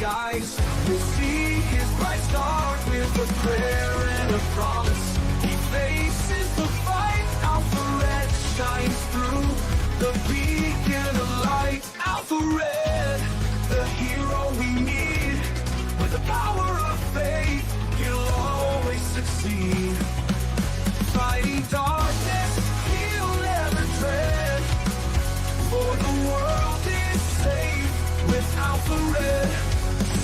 skies. We'll see his bright star with a prayer and a promise. He faces the fight, Alpha Red shines through. The beacon of light, Alpha Red, the hero we need. With the power of faith, he'll always succeed. Fighting darkness, he'll never dread. For the world is safe with Alpha Red.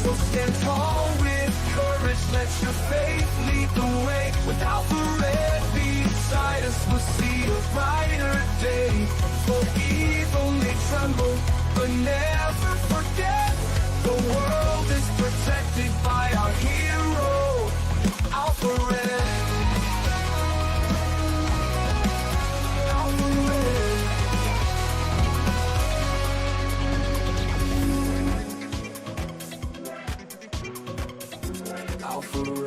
So stand tall with courage, let your faith lead the way. With Alpha Red beside us, we'll see a brighter day. For evil may tremble, but never forget. The world is protected by our hero, Alpha Red. Alpha Red. Alpha Red.